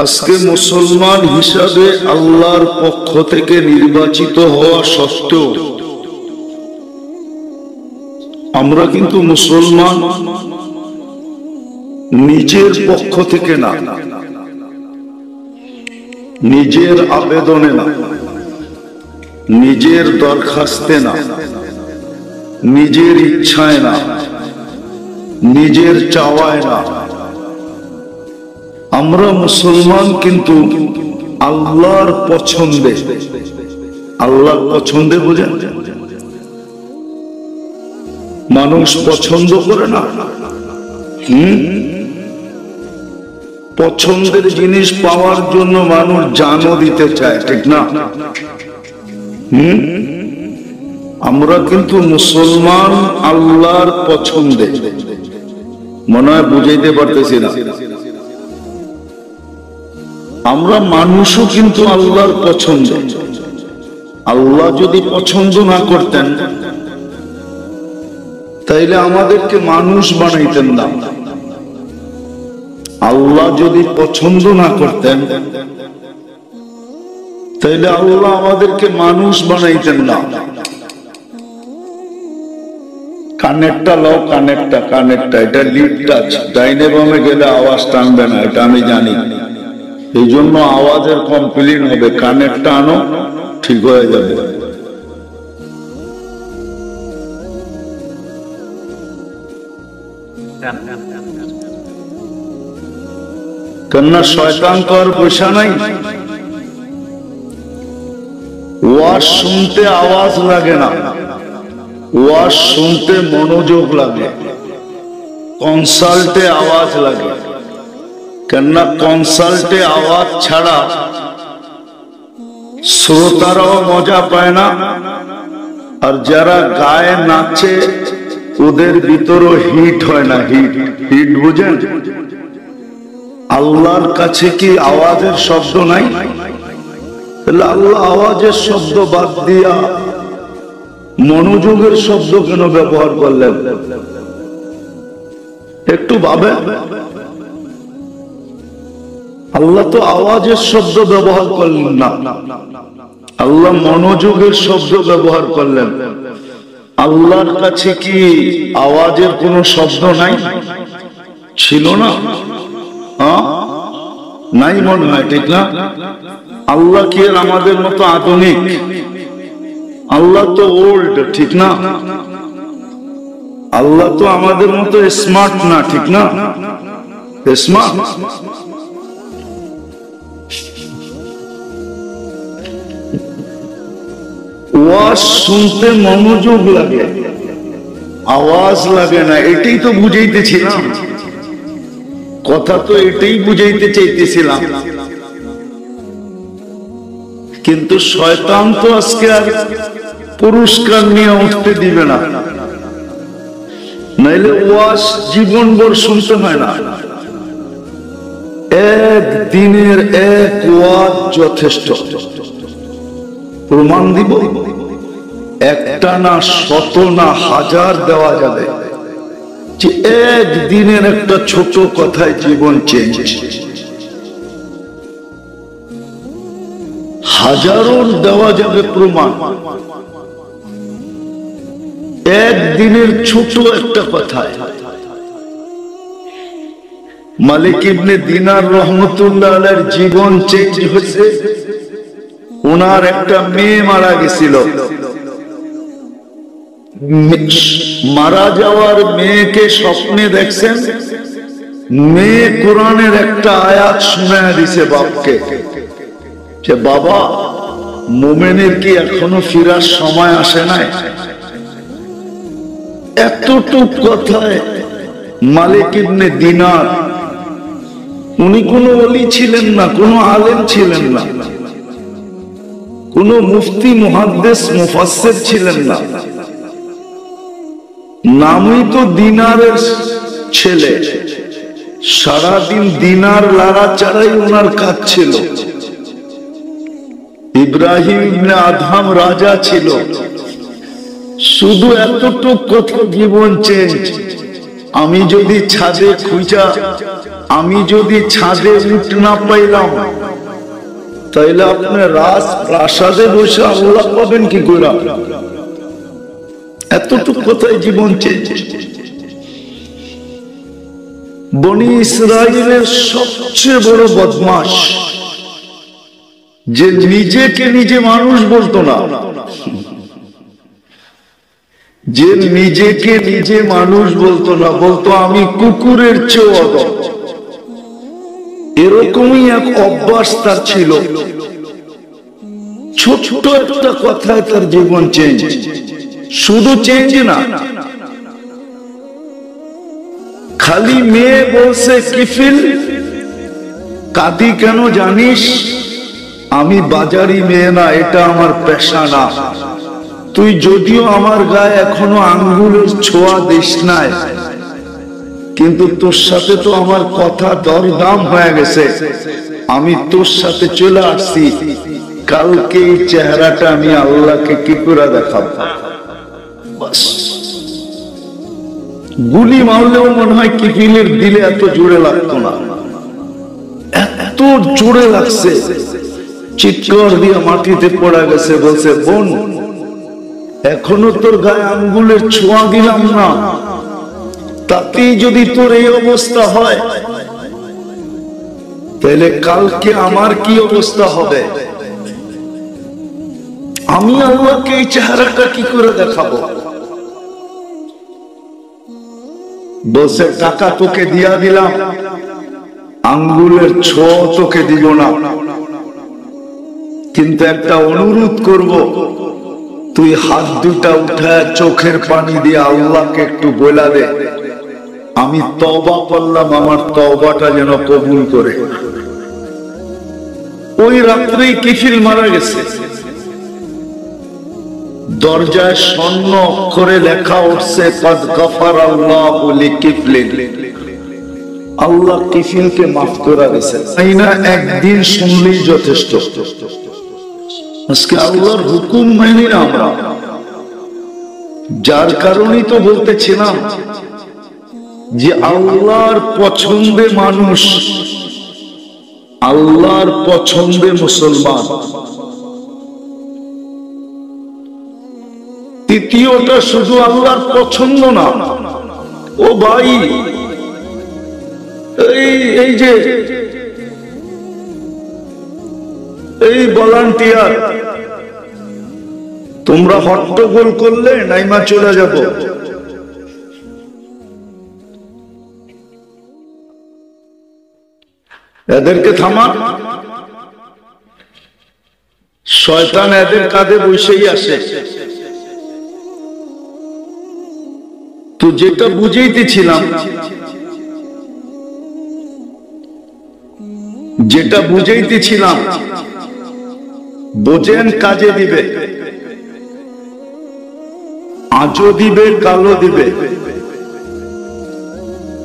আজকে মুসলমান হিসাবে আল্লাহর পক্ষ থেকে নির্বাচিত হওয়া সত্ত্বেও আমরা কিন্তু মুসলমান নিজের পক্ষ থেকে না, নিজের আবেদনে না, নিজের দরখাস্তে না, নিজের ইচ্ছায় না, নিজের চাওয়ায় না, আমরা মুসলমান কিন্তু আল্লাহর পছন্দে। আল্লাহর পছন্দে বোঝেন? মানুষ পছন্দ করে না, পছন্দের জিনিস পাওয়ার জন্য মানুষ জানও দিতে চায়, ঠিক না? আমরা কিন্তু মুসলমান আল্লাহর পছন্দে। মনে হয় বুঝাইতে পারতেছি না। আমরা মানুষও কিন্তু আল্লাহর পছন্দ। আল্লাহ যদি পছন্দ না করতেন তাইলে আমাদেরকে মানুষ বানাইতেন না। আল্লাহ যদি পছন্দ না করতেন তাইলে আল্লাহ আমাদেরকে মানুষ বানাইতেন না। কানেরটা লও, কানেরটা এটা লিড টাচ, ডাইনে বামে গেলে আওয়াজ টানবে না, এটা আমি জানি। এই জন্য আওয়াজের কমপ্লেইন হবে। কানেরটা আনো, ঠিক হয়ে যাবে। কেননা শয়তান তো আর বসা নাই। ওয়াজ শুনতে আওয়াজ লাগে না, ওয়াজ শুনতে মনোযোগ লাগে, কনসাল্টে আওয়াজ লাগে। কেননা কনসাল্টে আওয়াজ ছাড়া শ্রোতারাও মজা পায় না, আর যারা গায়ে নাচে ওদের ভিতরও হিট হয় না। হিট বুঝেন? আল্লাহর কাছে কি আওয়াজের শব্দ নাই? তাহলে আল্লাহ আওয়াজের শব্দ বাদ দিয়া মনোযোগের শব্দ কেন ব্যবহার করলেন? একটু ভাবে। আল্লাহ তো আওয়াজের শব্দ ব্যবহার করলেন না, আল্লাহ মনোযোগের শব্দ ব্যবহার করলেন। আল্লাহর কাছে কি আওয়াজের কোনো শব্দ নাই? ছিল না? নাই মনে হয়, ঠিক না? আল্লাহ কি আর আমাদের মতো আধুনিক? আল্লাহ তো ওল্ড, ঠিক না? আল্লাহ তো আমাদের মতো স্মার্ট না, ঠিক না? স্মার্ট। ওয়াজ শুনতে মনোযোগ লাগে, আওয়াজ লাগে না। এটাই তো বুঝাইতেছিলাম, কথা তো এটাই বুঝাইতে চাইতেছিলাম। কিন্তু শয়তান তো আজকে আর পুরস্কার নিয়ে উঠতে দিবে না। নাইলে ওয়াজ জীবনভর শুনতে হয় না, একদিনের এক ওয়াজ যথেষ্ট। প্রমাণ দিব, একটা না, শত না, হাজার দেওয়া যাবে যে একদিনের একটা ছোট কথায় জীবন চেঞ্জ। হাজারো দেওয়া যাবে প্রমাণ, একদিনের ছোট একটা কথায়। মালিক ইবনে দিনার রহমতুল্লাহ আলাইহির জীবন চেঞ্জ হয়েছে। ওনার একটা মেয়ে মারা গেছিল। মারা যাওয়ার মেয়েকে স্বপ্নে দেখছেন, মেয়ে কোরআনের একটা আয়াত শুনায়া দিছে বাপকে যে বাবা, মুমিনের কি এখনো ফিরার সময় আসে নাই? এতটুক কথায় মালিক ইবনে দিনার, উনি কোনো ওলি ছিলেন না, কোনো আলেম ছিলেন না, কোন মুফতি মুহাদ্দিস মুফাসসির ছিলেন না, নামই তো দিনারের ছেলে। সারাদিন দিনার লাড়াচাড়াই ওনার কাজ ছিল। ইব্রাহিম ইবনে আদহাম রাজা ছিল। শুধু এতটুক কথা জীবন চেঞ্জ। আমি যদি ছাদে খুঁজা আমি যদি ছাদে উঠ না পাইলাম, তাইলে আপনি রাজপ্রাসাদে বসে আল্লাহ পাবেন কি করে? এতটুকু কোথায় জীবন চেঞ্জ। বনি ইসরাইলের সবচেয়ে বড় বদমাশ যে নিজেকে নিজে মানুষ বলতো না, যে নিজেকে নিজে মানুষ বলতো না, বলতো আমি কুকুরের চেয়েও অদম। এরকমই এক অভ্যাস তার ছিল। ছোট্ট একটা কথায় তার জীবন চেঞ্জ। শুধু চেঞ্জ না, খালি মেয়ে বলছে কিফিল, কাঁদি কেন জানিস? আমি বাজারি মেয়ে না, এটা আমার পেশা না। তুই যদিও আমার গায়ে এখনো আঙ্গুলের ছোঁয়া দিস নাই, কিন্তু তোর সাথে তো আমার কথা দরদাম হয়ে গেছে। আমি তোর সাথে চলে আসছি, কালকে এই চেহারাটা আমি আল্লাহকে কি করে দেখাবো? গুলি মারলেও মনে হয় কিফিলের দিলে এত জোরে লাগতো না, এত জোরে লাগছে, চিৎকার দিয়ে মাটিতে পড়া গেছে। বলছে, বোন, এখনো তোর গায়ে আঙ্গুলের ছোঁয়া দিলাম না, তাতেই যদি তোর এই অবস্থা হয়, তাহলে কালকে আমার কি অবস্থা হবে? আমি আল্লাহকে এই চেহারাটা কি করে দেখাবো? বলছে, টাকা তোকে দিয়া দিলাম, আঙ্গুলের ছোঁয়া তোকে দিব না, কিন্তু একটা অনুরোধ করব, তুই হাত দুটা উঠায় চোখের পানি দিয়ে আল্লাহকে একটু বলা দে, আমি তওবা করলাম, আমার তওবাটা যেন কবুল করে। ওই রাত্রেই কিফিল মারা গেছে। দরজায় স্বর্ণ অক্ষরে লেখা উঠছে, কদ গফারাল্লাহু লিকিফলিন, আল্লাহ কিফিলকে মাফ করে দিয়েছেন। তাই না? একদিন শুনলেই যথেষ্ট। আজকে আল্লাহর হুকুম মানি না আমরা, যার কারণেই তো বলতেছিলাম যে আল্লাহর পছন্দে মানুষ, আল্লাহর পছন্দে মুসলমান। তৃতীয়টা শুধু আল্লাহর পছন্দ না, ও ভাই, এই যে এই ভলান্টিয়ার, তোমরা হট্টগোল করলে নাইমা চলে যাব। এদেরকে থামা, শয়তান এদের কাঁধে বসেই আসে। তো যেটা বুঝাইতেছিলাম, বোঝেন, কাজে দিবে, আজও দিবে, কালো দিবে।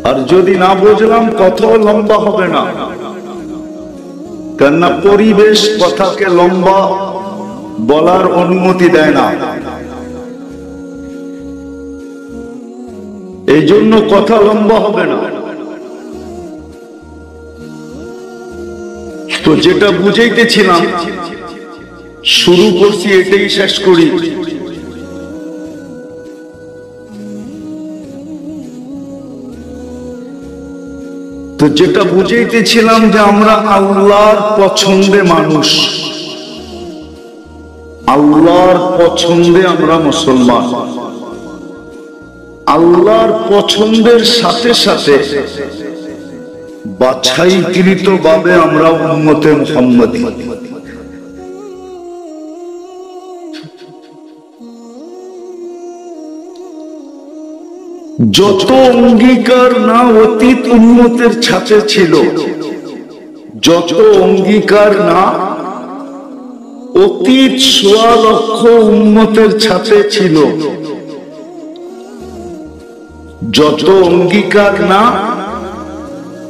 আর যদি না বুঝলাম, কথাও লম্বা হবে না, কেননা পরিবেশ কথাকে লম্বা বলার অনুমতি দেয় না। এই জন্য কথা লম্বা হবে না। তো যেটা বুঝাইতেছিলাম, শুরু করছি, এটাই শেষ করি। তো যেটা বুঝাইতেছিলাম যে আমরা আল্লাহর পছন্দে মানুষ, আল্লাহর পছন্দে আমরা মুসলমান। আল্লাহর পছন্দের সাথে সাথে বাছাইকৃত ভাবে আমরা উম্মতে মুহাম্মদী। যত অঙ্গীকার না অতীত উম্মতের সাথে ছিল, যত অঙ্গীকার না অতীত ১৬ লক্ষ উম্মতের সাথে ছিল, যত অঙ্গীকার না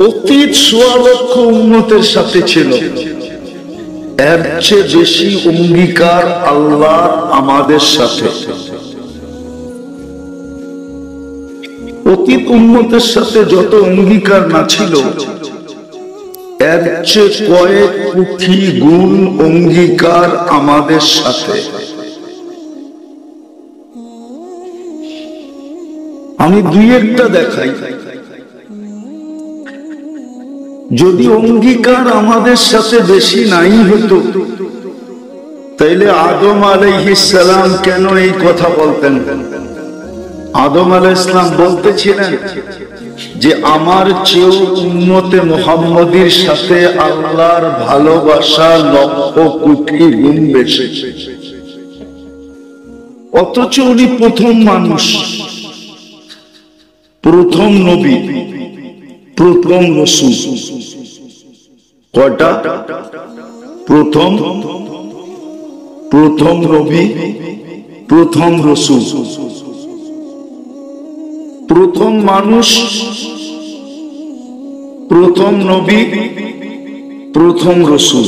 অতীত ১৬ লক্ষ উম্মতের সাথে ছিল, এর চেয়ে বেশি অঙ্গীকার আল্লাহ আমাদের সাথে। অতীত উম্মতের সাথে যত অঙ্গীকার না ছিল এর চেয়ে কয়েক কোটি গুণ অঙ্গীকার আমাদের সাথে। আমি দুই একটা দেখাই। যদি অঙ্গীকার আমাদের সাথে বেশি নাই হতো তাইলে আদম আলাইহিস সালাম কেন এই কথা বলতেন? আদম আলাইহিস সালাম বলতেছিলেন যে আমার চেয়েও উম্মতে মুহাম্মদীর সাথে আল্লাহর ভালোবাসা লক্ষ কোটি গুণ বেশি। অথচ উনি প্রথম মানুষ, প্রথম নবী, প্রথম রাসূল। কয়টা? প্রথম নবী, প্রথম রাসূল, প্রথম মানুষ, প্রথম নবী, প্রথম রাসূল।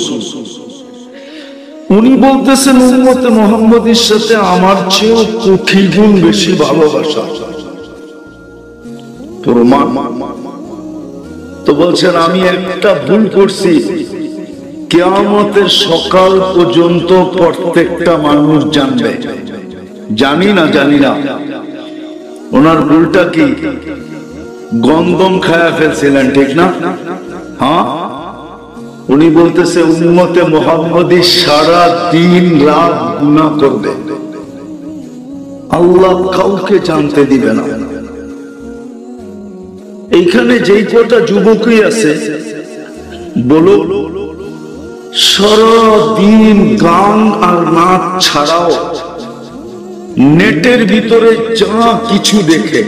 উনি বলতেছেন উম্মতে মুহাম্মদীর সাথে আমার চেয়েও কোটি গুণ বেশি ভালোবাসা। প্রমাণ তো বলছেন আমি একটা ভুল করছি, কিয়ামতের সকাল পর্যন্ত প্রত্যেকটা মানুষ জানবে। জানি না ওনার ভুলটা কি? গন্ধম খায়া ফেলছিলেন, ঠিক না? হ্যাঁ, উনি বলতেছে উম্মতে মুহাম্মদী সারা দিন রাত গুনাহ করবে, আল্লাহ কাউকে জানতে দিবে না। এইখানে যেই কটা যুবকই আছে বলো, সারাদিন গান আর নাচ ছাড়াও নেটের ভিতরে যা কিছু দেখে,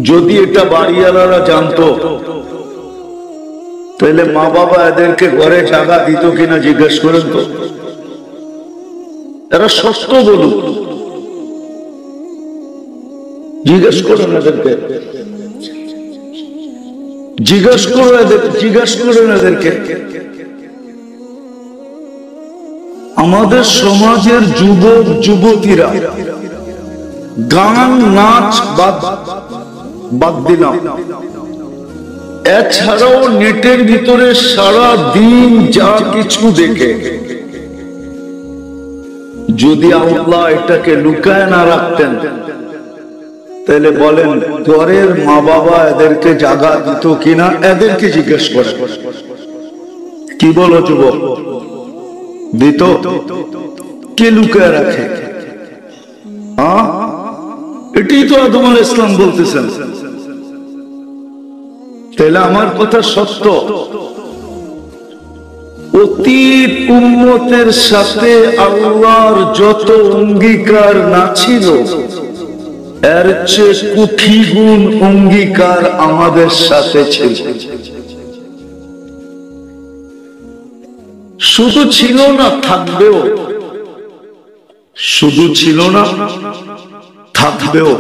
যদি এটা বাড়িওয়ালারা জানতো তাহলে মা বাবা এদেরকে ঘরে জায়গা দিত কিনা জিজ্ঞেস করেন তো। এরা সত্য বলুক, জিজ্ঞেস করেন এদেরকে, জিজ্ঞেস করেন এদেরকে। আমাদের সমাজের যুবক যুবতীরা গান নাচ বাদ দিলাম, এছাড়াও নেটের ভিতরে সারা দিন যা কিছু দেখে, যদি আল্লাহ এটাকে লুকায় না রাখতেন তাহলে বলেন ঘরের মা বাবা এদেরকে জায়গা দিত কিনা? এদেরকে জিজ্ঞেস করে। কি বলো যুবক, দিত? কে লুকায় রাখে? এটাই তো আদম আলাইহিস সালাম বলতেছেন। তাহলে আমার কথা সত্য, অতীত উম্মতের সাথে আল্লাহর যত অঙ্গীকার না ছিল এর চেয়ে কোটি গুণ অঙ্গীকার আমাদের সাথে ছিল। শুধু ছিল না, থাকবেও। শুধু ছিল না, থাকবেও।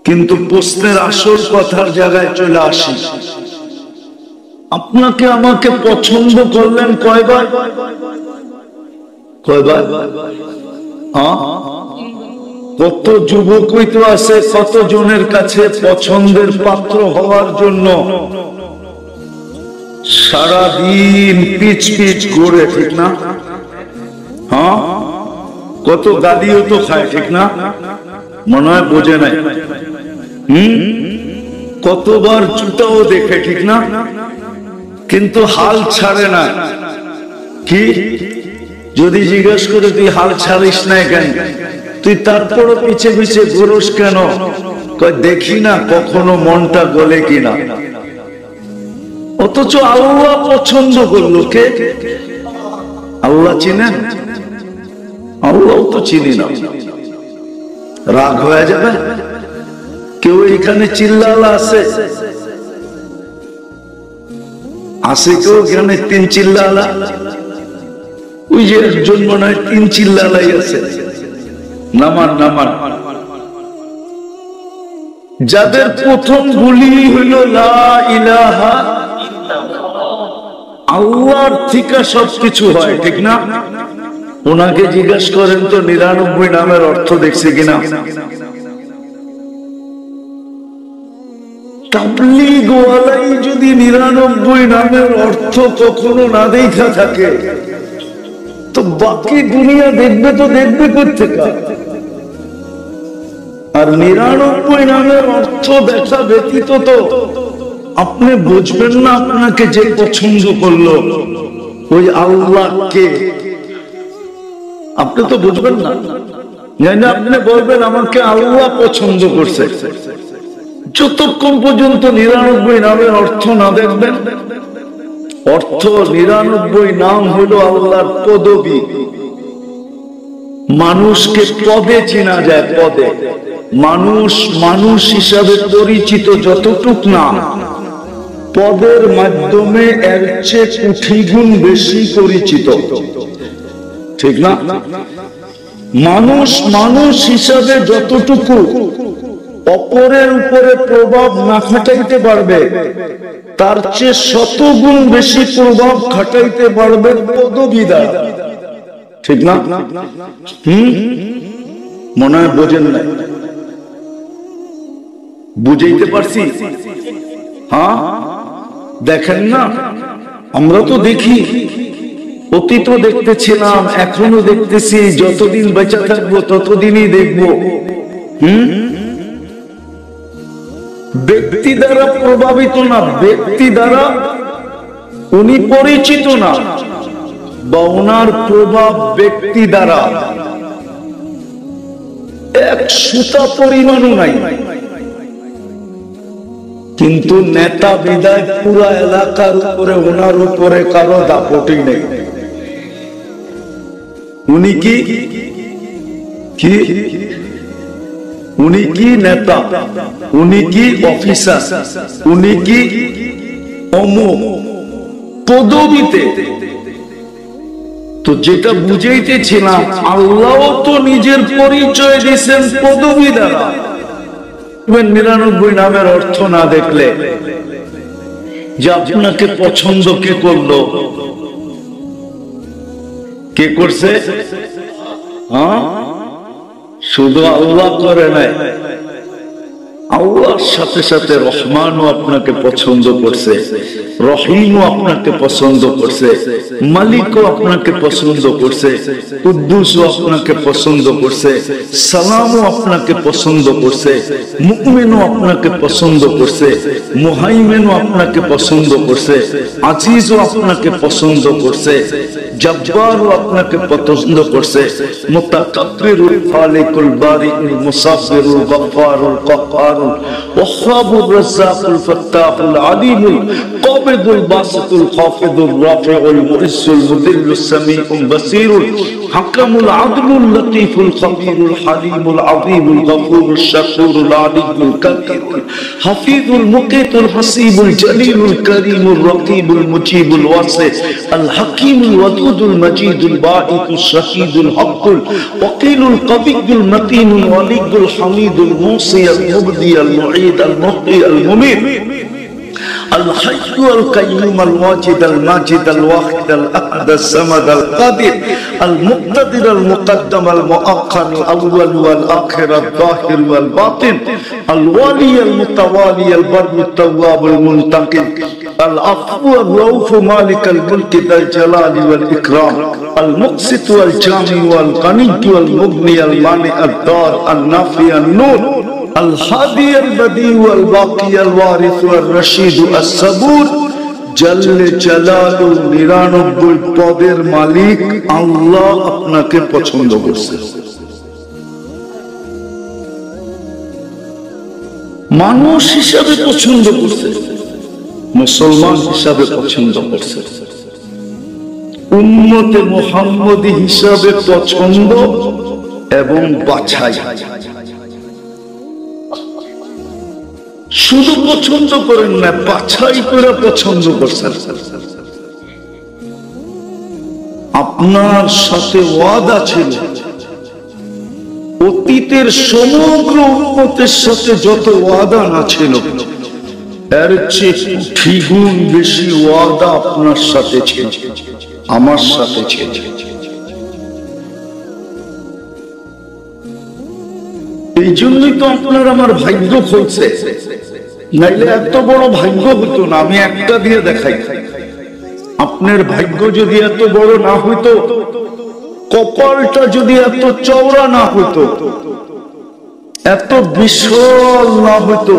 কিন্তু প্রশ্নের আসল কথার জায়গায় চলে আসি। আপনাকে আমাকে পছন্দ করলেন কয়বার? কত যুবকই তো আছে কত জনের কাছে পছন্দের পাত্র হওয়ার জন্য সারাদিন পিচ পিচ ঘুরে, ঠিক না? কত গালিও তো খায়, ঠিক না? মনে হয় বোঝে নাই। কতবার জুতাও দেখে, ঠিক না? কিন্তু হাল ছাড়ে না। কি যদি জিজ্ঞেস করে তুই হাল ছাড়িস না কেন, তুই তারপরও পিছে পিছে ঘুরোস কেন? দেখি না কখনো মনটা গলে কিনা। অথচ আল্লাহ পছন্দ করলো কে? আল্লাহ চিনেন? আল্লাহ তো চিনি না। রাগ হয়ে যাবে? কেউ এখানে চিল্লালা আছে? আছে কেউ এখানে তিন চিল্লালা? ওই যে একজন মনে হয় তিন চিল্লালাই আছে। নামান নামান। যাদের প্রথম বলি হইল লা ইলাহা, আল্লাহর থেকে সবকিছু হয়, ঠিক না? ওনাকে জিজ্ঞাসা করেন তো 99 নামের অর্থ দেখছে কিনা। তাবলীগ ওয়ালাই যদি 99 নামের অর্থ কখনো না দেখা থাকে, তো বাকি দুনিয়া দেখবে তো দেখবে কোত্থেকে? আর 99 নামের অর্থ দেখা ব্যতীত তো আপনি বুঝবেন না আপনাকে যে পছন্দ করলো ওই আল্লাহকে, আপনি তো বুঝবেন না। জানি আপনি বলবেন আমাকে আল্লাহ পছন্দ করছে, যতক্ষণ পর্যন্ত 99 নামের অর্থ না দেখবেন। অর্থ 99 নাম হলো আল্লাহর পদবী। মানুষকে পদে চেনা যায়, পদে। মানুষ মানুষ হিসাবে পরিচিত যতটুক না, পদের মাধ্যমে এর চেয়ে কোটি গুণ বেশি পরিচিত, ঠিক না? মানুষ মানুষ হিসাবে যতটুকু অপরের উপরে প্রভাব না খাটাইতে পারবে, তার চেয়ে 100 গুণ বেশি প্রভাব খাটাইতে পারবে পদবী দ্বারা, ঠিক না? মনে হয় বোঝেন না, বুঝাইতে পারছি? হ্যাঁ, দেখেন না, আমরা তো দেখি, অতীত দেখতেছিলাম, এখনো দেখতেছি, যতদিন বেঁচে থাকবো ততদিনই দেখবো। ব্যক্তি দ্বারা প্রভাবিত না, ব্যক্তি দ্বারা উনি পরিচিত না, বা ওনার প্রভাব ব্যক্তি দ্বারা এক সুতা পরিমাণও নাই। কিন্তু নেতা বিদায় পুরা এলাকার উপরে ওনার উপরে কারো দাপটই নেই। উনি কি কি উনি কি নেতা, উনি কি অফিসার, উনি কি অমুক পদবিতে। তো যেটা বুঝাইতেছিলাম, আল্লাহ তো নিজের পরিচয় দিয়েছেন পদবী দ্বারা। 99 নামের অর্থ না দেখলে যে আপনাকে পছন্দ কে করলো, কে করছে? হ্যাঁ, শুধু আল্লাহ করে নাই, আল্লাহর সাথে সাথে রহমানও আপনাকে পছন্দ করছে, রহিমও আপনাকে পছন্দ করছে, মালিকও আপনাকে পছন্দ করছে, কুদ্দুসও আপনাকে পছন্দ করছে, সালামও আপনাকে পছন্দ করছে, মুমিনও আপনাকে পছন্দ করছে, মুহাইমিনও আপনাকে পছন্দ করছে, আজিজও আপনাকে পছন্দ করছে, জব্বারও আপনাকে পছন্দ করছে, মুতাকাব্বিরুল খালিকুল বারিউল মুসাব্বিরুল গফফারুল কাহ্হারুল ওয়াহ্হাবুর রাজ্জাকুল ফাত্তাহুল আলিমুল কাবিদুল বাসিতুল খাফিদুর রাফিউল মুইজ্জুল মুদিল্লুস সামিউল বাসীরুল হাকামুল আদলুল লতীফুল খবীরুল হালিমুল আযীমুল গফুরুশ শাকুরুল আলিয়ুল কাবীরুল হাফিজুল মুকিতুল হাসিবুল জলিলুল করিমুর রকিবুল মুজিবুল ওয়াসি আল হাকিমুল ওয়াদুদুল মজিদুল বাঈতুশ শাহীদুল হকুল ওয়াকিলুল কবিয়ুল মতিনুল ওয়ালিয়ুল হামিদুল মুসিয়াল মুবদি আল মুঈদ আল মুহয়ি আল মুমীত الحي القيوم الواجد الماجد الواحد الأحد الصمد القادر المقتدر المقدم المؤخر الأول والآخر الظاهر والباطن الوالي المتوالي البر التواب المنتقم العفو الرؤوف مالك الملك ذا الجلال والإكرام المقسط والجامع والغني والمغني المانع الدار النافع النور الهادي البديع الباقي الوارث الرشيد الصبور জল্লে জালালু 99 পদের মালিক আল্লাহ আপনাকে পছন্দ করছে। মানুষ হিসাবে পছন্দ করছে, মুসলমান হিসাবে পছন্দ করছে, উম্মতে মুহাম্মদী হিসাবে পছন্দ এবং বাছাই। শুধু পছন্দ করেন না, বাছাই করে পছন্দ করছেন। আপনার সাথে ওয়াদা ছিল, অতীতের সমগ্র উম্মতের সাথে যত ওয়াদা না ছিল, এর চেয়ে দ্বিগুণ বেশি ওয়াদা আপনার সাথে ছিল, আমার সাথে ছিল। এই জন্যই তো আপনার আমার ভাগ্য খুলছে, নাইলে এত বড় ভাগ্য হতো না। আমি একটা দিয়ে দেখাই, আপনার ভাগ্য যদি এত বড় না হইতো, কপালটা যদি এত চওড়া না হইতো, এত বিশাল না হইতো,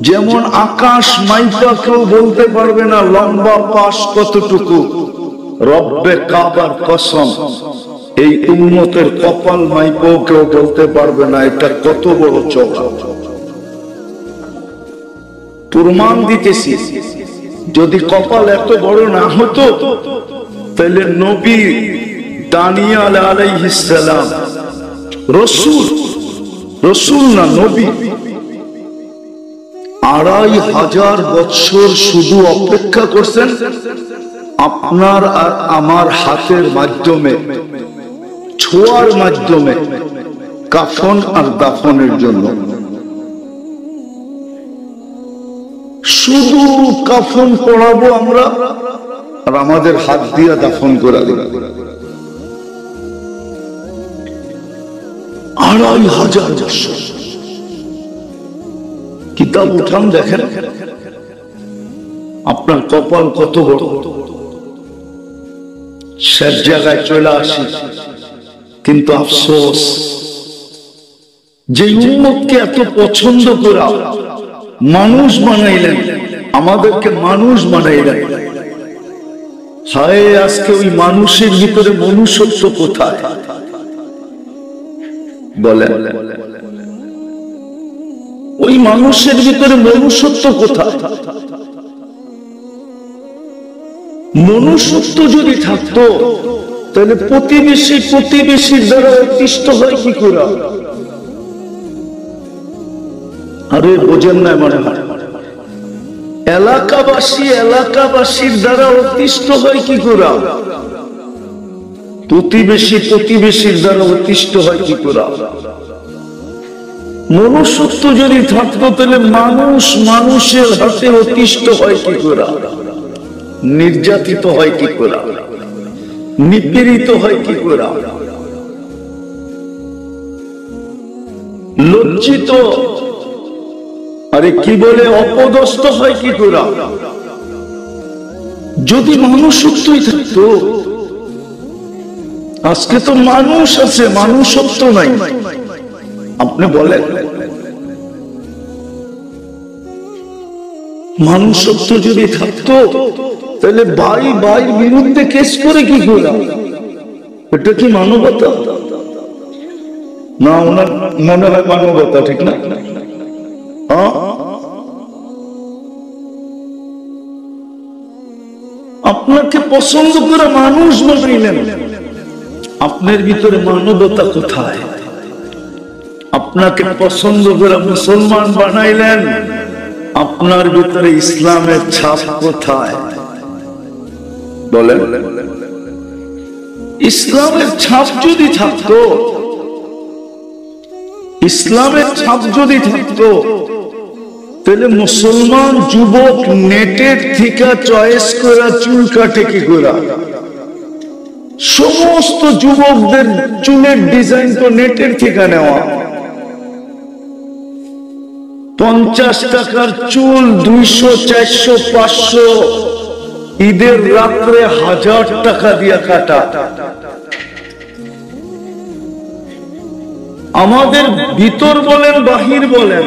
যেমন আকাশ মাইপা কেউ বলতে পারবে না লম্বা পাশ কতটুকু, রব্বে কাবার কসম এই উম্মতের কপাল মাইপাও কেউ বলতে পারবে না এটা কত বড় চওড়া। প্রমাণ দিতেছি, যদি কপাল এত বড় না হতো, তাহলে নবী দানিয়েল আলাইহিস সালাম, রসূল না নবী, 2500 বছর শুধু অপেক্ষা করছেন আপনার আর আমার হাতের মাধ্যমে, ছোঁয়ার মাধ্যমে কাফন আর দাফনের জন্য। শুধু কাফন পড়াবো আমরা আর আমাদের হাত দিয়ে দাফন করে দেব। 2500 বছর। কিতাব উঠান দেখেন আপনার কপাল কত বড়। শেষ জায়গায় চলে আসি, কিন্তু আফসোস যে উম্মতকে এত পছন্দ করা মানুষ বানাইলেন, আমাদেরকে মানুষ বানাইলেন, হায় আজকে ওই মানুষের ভিতরে মনুষ্যত্ব কোথায় বলেন? ওই মানুষের ভিতরে মনুষ্যত্ব কোথায়? মনুষ্যত্ব যদি থাকতো তাহলে প্রতিবেশীর দ্বারা অতিষ্ঠ হয় কি করে? আরে বোঝেন না মনে হয়? এলাকাবাসীর দ্বারা অতিষ্ঠ হয় কি করে? প্রতিবেশীর দ্বারা অতিষ্ঠ হয় কি করে? মনুষ্যত্ব যদি থাকতো তাহলে মানুষের হাতে অতিষ্ঠ হয় কি করে? নির্যাতিত হয় কি করে? নিপীড়িত হয় কি করে? লজ্জিত, আরে কি বলে, অপদস্থ হয় কি করে? যদি মনুষ্যত্বই থাকতো। আজকে তো মানুষ আছে, মনুষ্যত্ব নাই। আপনি বলেন, মনুষ্যত্ব যদি থাকতো তাহলে ভাই বিরুদ্ধে কেস করে কি করে? এটা কি মানবতা? না, ওনার মনে হয় মানবতা, ঠিক না? আপনাকে পছন্দ করে মানুষ বানাইলেন, আপনার ভিতরে মানবতা কোথায়? আপনাকে পছন্দ করে মুসলমান বানাইলেন, আপনার ভিতরে ইসলামের ছাপ কোথায় বলেন? ইসলামের ছাপ যদি থাকতো, তাহলে মুসলমান যুবক নেটের থেকে চয়েস করা চুল কাটে কি করে? সমস্ত যুবকদের চুলের ডিজাইন তো নেটের থেকে নেওয়া। 50 টাকার চুল 200, 400, 500, ঈদের রাত্রে 1000 টাকা দিয়ে কাটা। আমাদের ভিতর বলেন বাহির বলেন,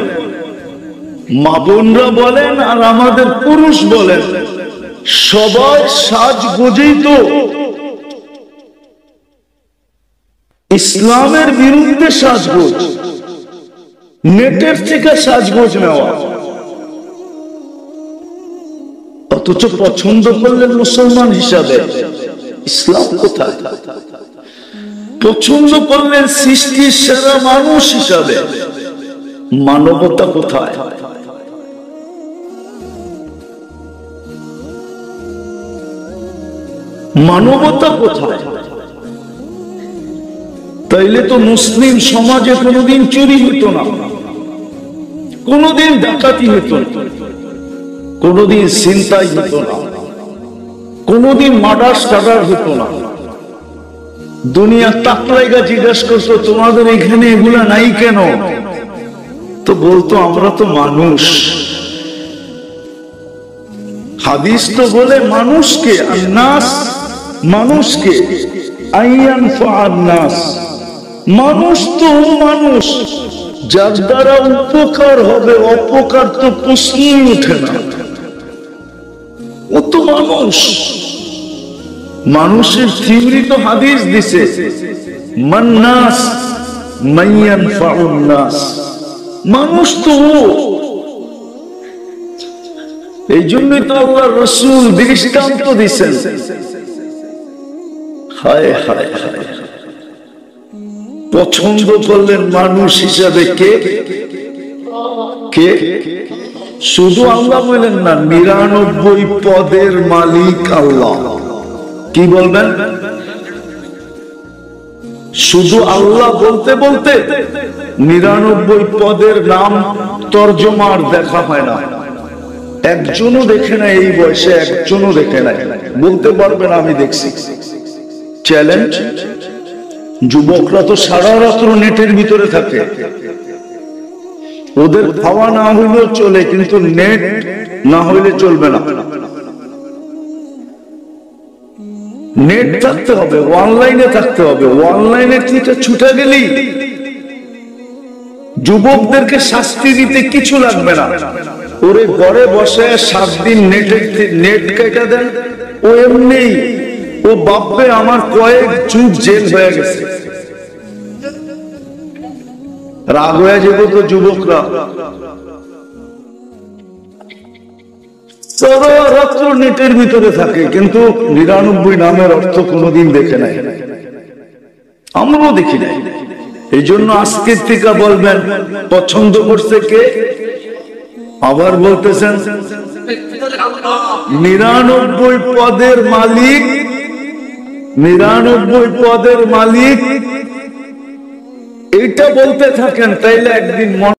মা বোনরা বলেন আর আমাদের পুরুষ বলেন, সবাই সাজগোজেই তো ইসলামের বিরুদ্ধে সাজগোজ, নেটের থেকে সাজগোজ নেওয়া। অথচ পছন্দ করলেন মুসলমান হিসাবে, ইসলাম কোথায়? পছন্দ করলেন সৃষ্টির সেরা মানুষ হিসাবে, মানবতা কোথায়? মানবতা কোথায়? তাইলে তো মুসলিম সমাজে কোনোদিন চুরি হতো না, কোনোদিন ডাকাতি হতো না, কোনোদিন ছিনতাই হতো না, কোনোদিন মার্ডার হতো না। দুনিয়া তাকলাইগা জিজ্ঞাসা করতো তোমাদের এখানে এগুলা নাই কেন, তো বলতো আমরা তো মানুষ। হাদিস তো বলে মানুষকে, নাস মানুষকে, মানুষ তো মানুষ, যার দ্বারা উপকার হবে অপকার তো প্রশ্নই ওঠে না। ও তো মানুষ, মানুষের থিওরি তো হাদিস দিছে, মান্নাস মাইয়ানফাউন নাস, মানুষ তো ও। এই জন্যই তো আল্লাহর রাসূল দৃষ্টান্ত দিছেন। হায় হায় হায়, পছন্দ করলেন মানুষ হিসাবে কে কে? শুধু আল্লাহ বলেন না, 99 পদের মালিক আল্লাহ। কি বলবেন? শুধু আল্লাহ বলতে বলতে 99 পদের নাম তর্জমার দেখা হয় না। একজনও দেখে না, এই বয়সে একজনও দেখে নাই, বলতে পারবেন আমি দেখছি। চ্যালেঞ্জ, যুবকরা তো সারা রাত্র নেটের ভিতরে থাকে, ওদের খাওয়া না হইলেও চলে, কিন্তু নেট না হইলে চলবে না। নেট থাকতে হবে, অনলাইনে থাকতে হবে। অনলাইনে থেকে ছুটে গেলি যুবকদেরকে শাস্তি দিতে কিছু লাগবে না। ওরে ঘরে বসে 7 দিন নেট কেটে দেন, ও এমনি ও বাপরে আমার কয়েক যুগ জেল হয়ে গেছে। রাগ হয়ে যাবো তো যুবকরা, সারা রাত্র নেটের ভিতরে থাকে, কিন্তু 99 নামের অর্থ কোনোদিন দেখে নাই, আমরাও দেখি নাই। এই জন্য আজকের থেকে বলবেন পছন্দ করছে কে? আবার বলতেছেন 99 পদের মালিক, 99 পদের মালিক, এইটা বলতে থাকেন, তাইলে একদিন